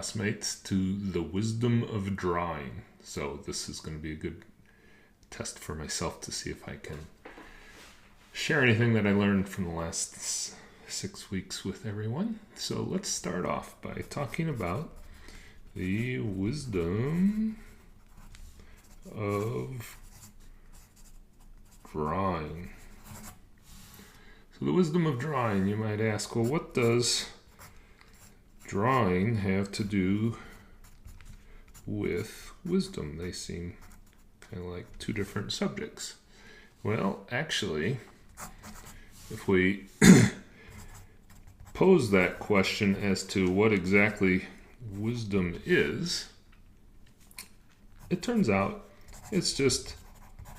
classmates, to the wisdom of drawing. So this is going to be a good test for myself to see if I can share anything that I learned from the last 6 weeks with everyone. So let's start off by talking about the wisdom of drawing. So the wisdom of drawing, you might ask, well, what does drawing have to do with wisdom? They seem kind of like two different subjects. Well, actually, if we pose that question as to what exactly wisdom is, it turns out it's just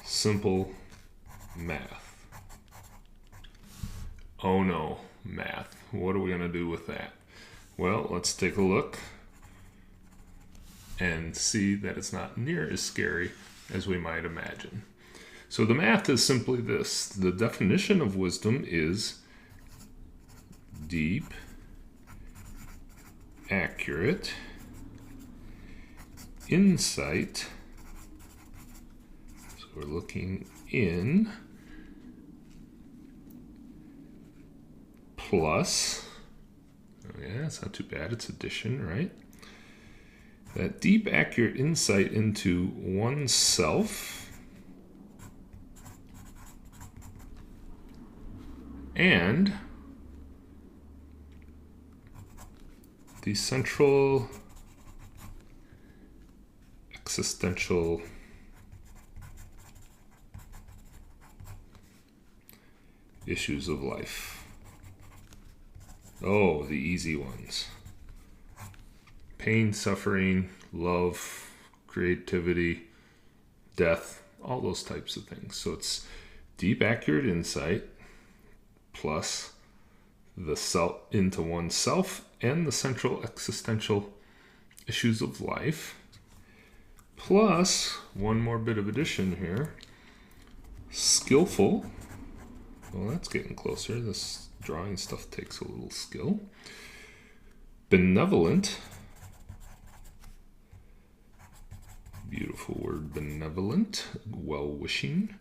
simple math. Oh no, math. What are we going to do with that? Well, let's take a look and see that it's not near as scary as we might imagine. So the math is simply this. The definition of wisdom is deep, accurate insight. So we're looking in plus, oh yeah, it's not too bad, it's addition, right? That deep, accurate insight into oneself and the central existential issues of life. Oh, the easy ones. Pain, suffering, love, creativity, death, all those types of things. So it's deep, accurate insight plus the self into oneself and the central existential issues of life, plus one more bit of addition here, skillful. Well, that's getting closer. This drawing stuff takes a little skill. Benevolent. Beautiful word, benevolent. Well-wishing.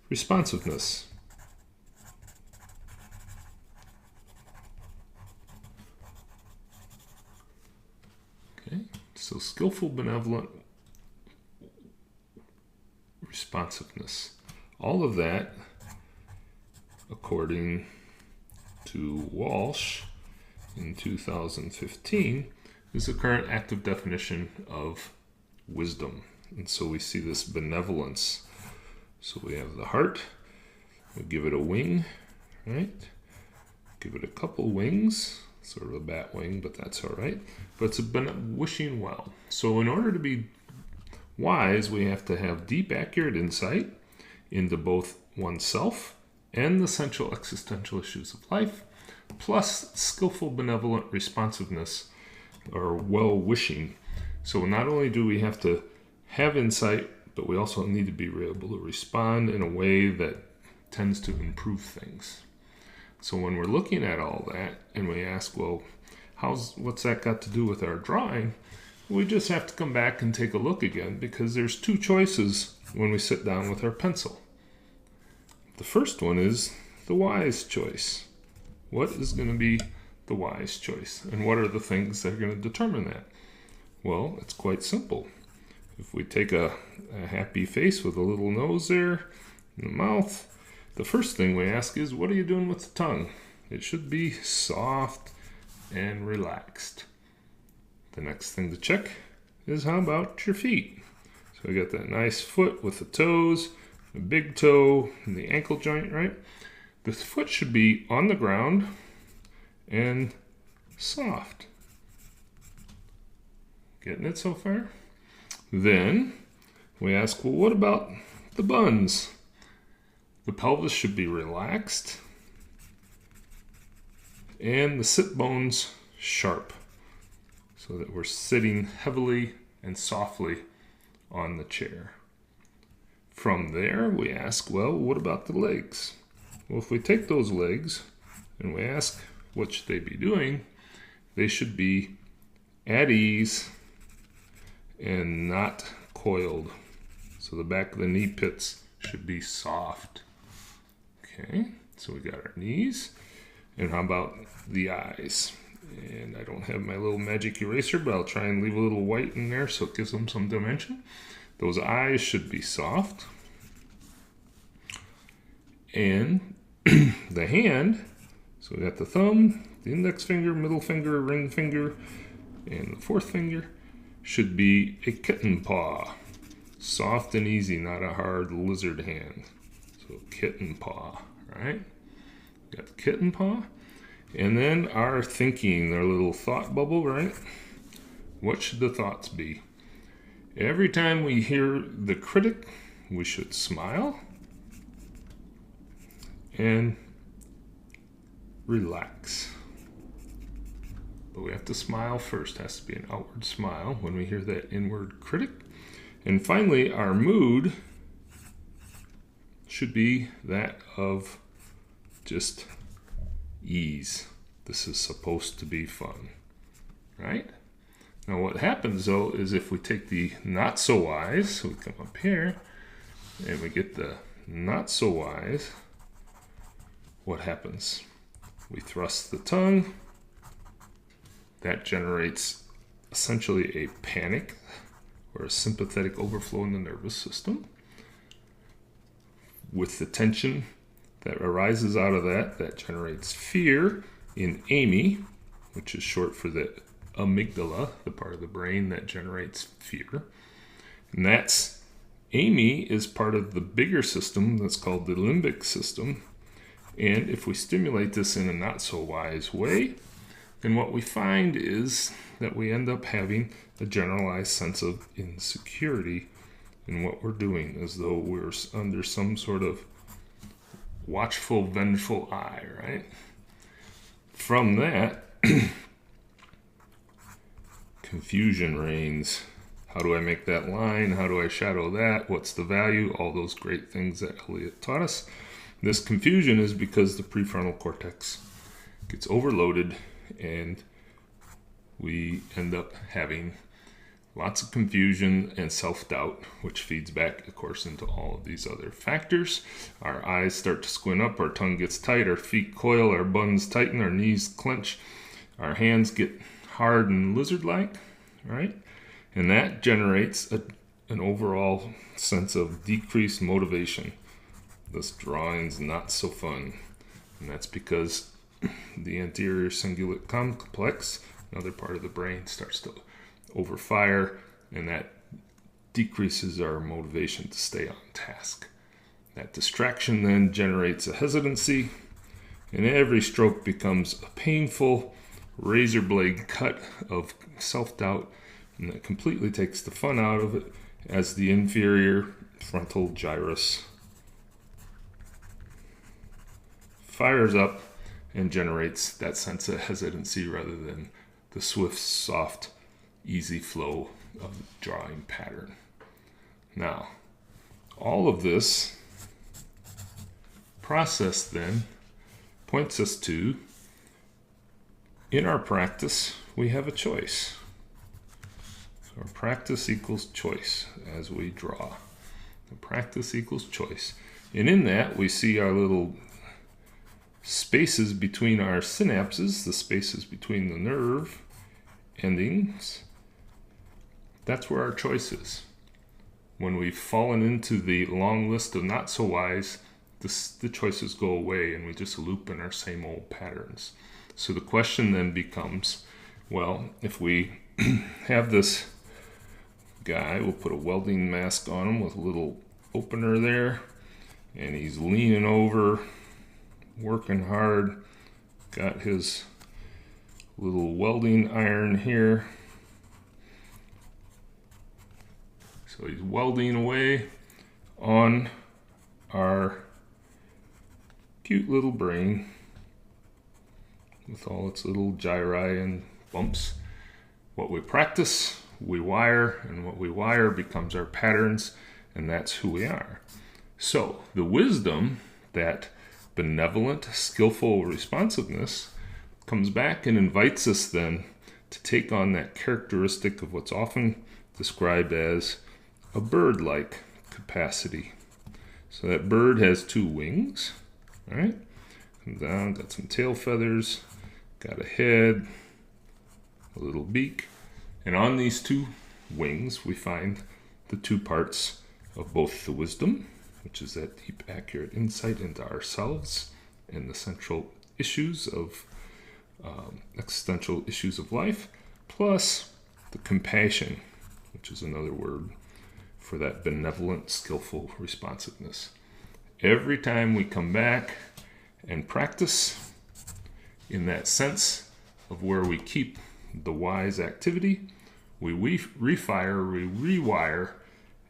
Responsiveness. Okay, so skillful, benevolent, responsiveness. All of that, according to Walsh in 2015, is the current active definition of wisdom. And so we see this benevolence. So we have the heart, we give it a wing, right? Give it a couple wings, sort of a bat wing, but that's all right. But it's wishing well. So in order to be wise, we have to have deep, accurate insight into both oneself and the central existential issues of life, plus skillful, benevolent responsiveness or well-wishing. So not only do we have to have insight, but we also need to be able to respond in a way that tends to improve things. So when we're looking at all that and we ask, well, what's that got to do with our drawing? We just have to come back and take a look again, because there's two choices when we sit down with our pencil. The first one is the wise choice. What is going to be the wise choice? And what are the things that are going to determine that? Well, it's quite simple. If we take a happy face with a little nose there and a mouth, the first thing we ask is, what are you doing with the tongue? It should be soft and relaxed. The next thing to check is, how about your feet? So we got that nice foot with the toes, the big toe, and the ankle joint, right? The foot should be on the ground and soft. Getting it so far? Then we ask, well, what about the buns? The pelvis should be relaxed and the sit bones sharp, so that we're sitting heavily and softly on the chair. From there, we ask, well, what about the legs? Well, if we take those legs and we ask what should they be doing, they should be at ease, and not coiled. So the back of the knee pits should be soft. Okay, so we got our knees. And how about the eyes? And I don't have my little magic eraser, but I'll try and leave a little white in there so it gives them some dimension. Those eyes should be soft. And the hand, so we got the thumb, the index finger, middle finger, ring finger, and the fourth finger should be a kitten paw. Soft and easy, not a hard lizard hand. So kitten paw, right? Got the kitten paw. And then our thinking, our little thought bubble, right? What should the thoughts be? Every time we hear the critic, we should smile and relax. But we have to smile first. It has to be an outward smile when we hear that inward critic. And finally, our mood should be that of just ease. This is supposed to be fun, right? Now what happens though is if we take the not so wise, so we come up here and we get the not so wise, what happens? We thrust the tongue. That generates essentially a panic or a sympathetic overflow in the nervous system. With the tension that arises out of that, that generates fear in Amy, which is short for the amygdala, the part of the brain that generates fear. And that's, Amy is part of the bigger system that's called the limbic system. And if we stimulate this in a not so wise way, then what we find is that we end up having a generalized sense of insecurity in what we're doing, as though we're under some sort of watchful, vengeful eye, right? From that, confusion reigns. How do I make that line? How do I shadow that? What's the value? All those great things that Eliot taught us. This confusion is because the prefrontal cortex gets overloaded and we end up having lots of confusion and self-doubt, which feeds back, of course, into all of these other factors. Our eyes start to squint up, our tongue gets tight, our feet coil, our buns tighten, our knees clench, our hands get hard and lizard-like, right? And that generates an overall sense of decreased motivation. This drawing's not so fun. And that's because the anterior cingulate complex, another part of the brain, starts to overfire, and that decreases our motivation to stay on task. That distraction then generates a hesitancy, and every stroke becomes a painful razor blade cut of self-doubt, and that completely takes the fun out of it as the inferior frontal gyrus fires up and generates that sense of hesitancy rather than the swift, soft, easy flow of the drawing pattern. Now, all of this process then points us to, in our practice, we have a choice. So our practice equals choice as we draw. The practice equals choice. And in that, we see our little spaces between our synapses, the spaces between the nerve endings. That's where our choice is. When we've fallen into the long list of not so wise, the choices go away and we just loop in our same old patterns. So the question then becomes, well, if we have this guy, we'll put a welding mask on him with a little opener there, and he's leaning over, working hard, got his little welding iron here. So he's welding away on our cute little brain with all its little gyri and bumps. What we practice, we wire, and what we wire becomes our patterns, and that's who we are. So the wisdom, that benevolent, skillful responsiveness, comes back and invites us then to take on that characteristic of what's often described as a bird-like capacity. So that bird has two wings, all right? Come down, got some tail feathers, got a head, a little beak, and on these two wings we find the two parts of both the wisdom, which is that deep, accurate insight into ourselves and the central issues of existential issues of life, plus the compassion, which is another word for that benevolent, skillful responsiveness. Every time we come back and practice in that sense of where we keep the wise activity, we refire, we rewire,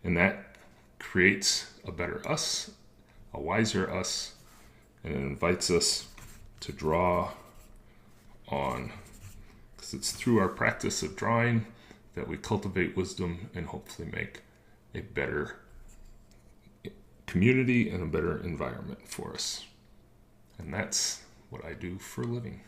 and that creates a better us, a wiser us, and it invites us to draw on. Because it's through our practice of drawing that we cultivate wisdom and hopefully make a better community and a better environment for us. And that's what I do for a living.